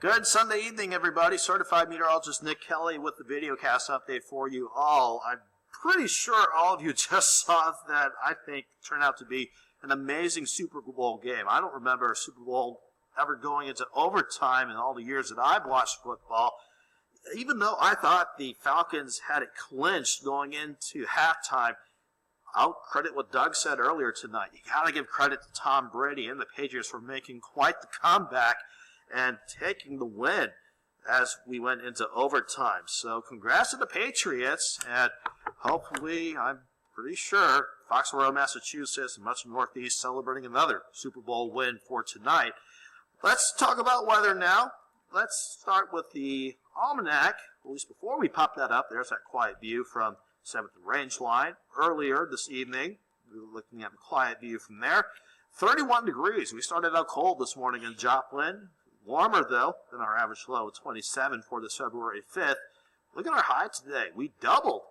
Good Sunday evening, everybody. Certified meteorologist Nick Kelly with the videocast update for you all. I'm pretty sure all of you just saw that I think turned out to be an amazing Super Bowl game. I don't remember a Super Bowl ever going into overtime in all the years that I've watched football. Even though I thought the Falcons had it clinched going into halftime, I'll credit what Doug said earlier tonight. You got to give credit to Tom Brady and the Patriots for making quite the comeback and taking the win as we went into overtime. So congrats to the Patriots, and hopefully, I'm pretty sure, Foxborough, Massachusetts, and much of the Northeast celebrating another Super Bowl win for tonight. Let's talk about weather now. Let's start with the almanac. At least before we pop that up, there's that quiet view from 7th Range Line. Earlier this evening, we were looking at the quiet view from there. 31 degrees. We started out cold this morning in Joplin. Warmer, though, than our average low of 27 for this February 5th. Look at our high today. We doubled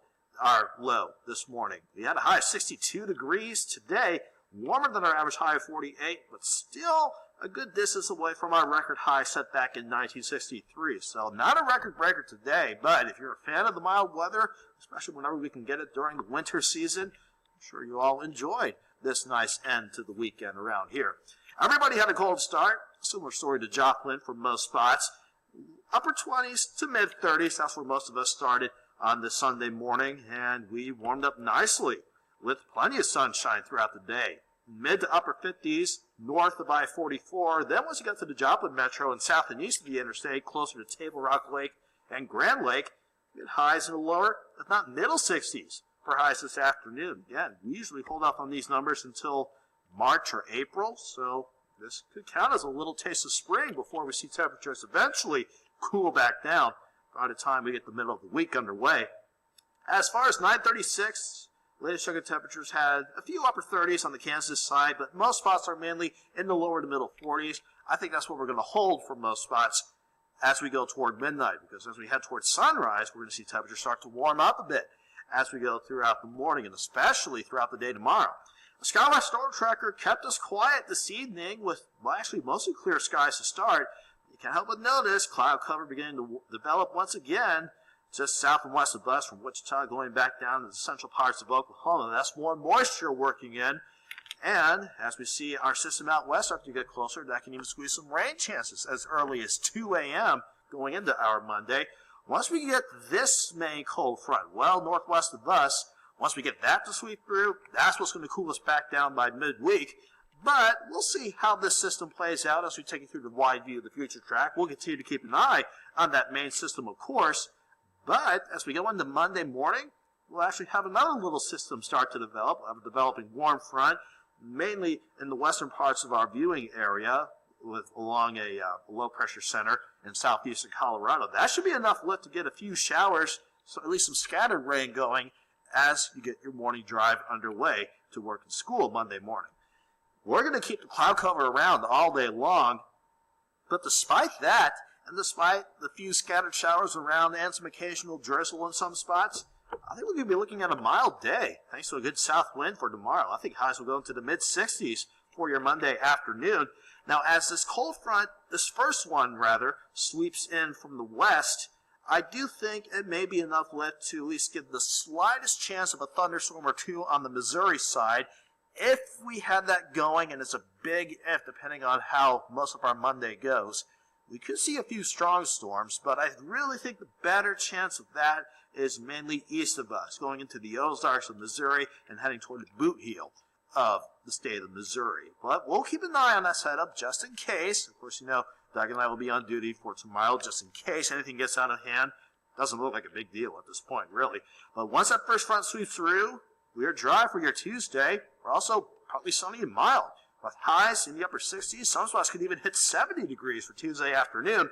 our low this morning. We had a high of 62 degrees today, warmer than our average high of 48, but still a good distance away from our record high set back in 1963. So not a record breaker today, but if you're a fan of the mild weather, especially whenever we can get it during the winter season, I'm sure you all enjoyed this nice end to the weekend around here. Everybody had a cold start. Similar story to Joplin for most spots. Upper 20s to mid 30s, that's where most of us started on this Sunday morning, and we warmed up nicely with plenty of sunshine throughout the day. Mid to upper 50s north of I-44. Then once you get to the Joplin Metro and south and east of the interstate, closer to Table Rock Lake and Grand Lake, we had highs in the lower, if not middle 60s for highs this afternoon. Again, we usually hold off on these numbers until March or April, so this could count as a little taste of spring before we see temperatures eventually cool back down by the time we get the middle of the week underway. As far as 9:36, latest sugar temperatures had a few upper 30s on the Kansas side, but most spots are mainly in the lower to middle 40s. I think that's what we're going to hold for most spots as we go toward midnight, because as we head towards sunrise, we're going to see temperatures start to warm up a bit as we go throughout the morning, and especially throughout the day tomorrow. The SkyWatch Storm Tracker kept us quiet this evening with, well, actually mostly clear skies to start. You can't help but notice cloud cover beginning to develop once again just south and west of us from Wichita going back down to the central parts of Oklahoma. That's more moisture working in. And as we see our system out west start to get closer, that can even squeeze some rain chances as early as 2 a.m. going into our Monday. Once we get this main cold front well northwest of us, once we get that to sweep through, that's what's going to cool us back down by midweek. But we'll see how this system plays out as we take you through the wide view of the future track. We'll continue to keep an eye on that main system, of course. But as we go into Monday morning, we'll actually have another little system start to develop. We'll have a developing warm front, mainly in the western parts of our viewing area, along a low-pressure center in southeastern Colorado. That should be enough lift to get a few showers, so at least some scattered rain going as you get your morning drive underway to work and school Monday morning. We're going to keep the cloud cover around all day long, but despite that, and despite the few scattered showers around and some occasional drizzle in some spots, I think we're going to be looking at a mild day, thanks to a good south wind for tomorrow. I think highs will go into the mid-60s for your Monday afternoon. Now, as this cold front, this first one rather, sweeps in from the west, I do think it may be enough lift to at least give the slightest chance of a thunderstorm or two on the Missouri side. If we had that going, and it's a big if depending on how most of our Monday goes, we could see a few strong storms, but I really think the better chance of that is mainly east of us, going into the Ozarks of Missouri and heading toward the boot heel of the state of Missouri. But we'll keep an eye on that setup just in case. Of course, you know, Doug and I will be on duty for tomorrow just in case anything gets out of hand. Doesn't look like a big deal at this point, really. But once that first front sweeps through, we are dry for your Tuesday. We're also partly sunny and mild, with highs in the upper 60s. Some spots could even hit 70 degrees for Tuesday afternoon.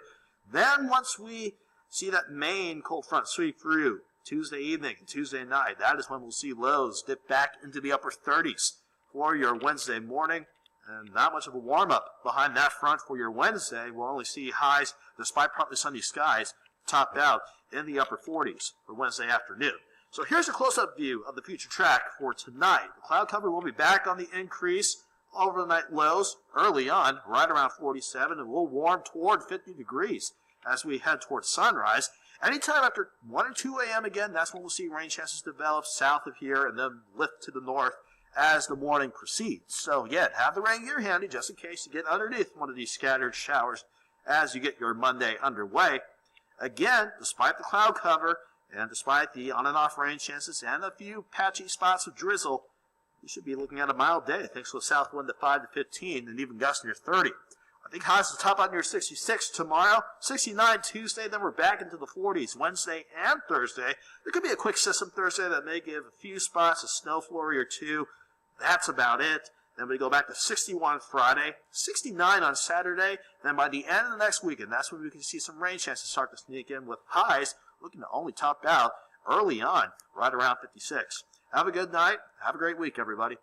Then once we see that main cold front sweep through Tuesday evening and Tuesday night, that is when we'll see lows dip back into the upper 30s for your Wednesday morning. And not much of a warm-up behind that front for your Wednesday. We'll only see highs, despite partly sunny skies, topped out in the upper 40s for Wednesday afternoon. So here's a close-up view of the future track for tonight. The cloud cover will be back on the increase overnight lows early on, right around 47, and we'll warm toward 50 degrees as we head towards sunrise. Anytime after 1 or 2 a.m. again, that's when we'll see rain chances develop south of here and then lift to the north as the morning proceeds. So, yeah, have the rain gear handy just in case you get underneath one of these scattered showers as you get your Monday underway. Again, despite the cloud cover and despite the on and off rain chances and a few patchy spots of drizzle, you should be looking at a mild day thanks to a south wind at 5 to 15 and even gusts near 30. I think highs will top out near 66 tomorrow, 69 Tuesday, then we're back into the 40s Wednesday and Thursday. There could be a quick system Thursday that may give a few spots, a snow flurry or two. That's about it. Then we go back to 61 Friday, 69 on Saturday. Then by the end of the next weekend, that's when we can see some rain chances start to sneak in with highs looking to only top out early on, right around 56. Have a good night. Have a great week, everybody.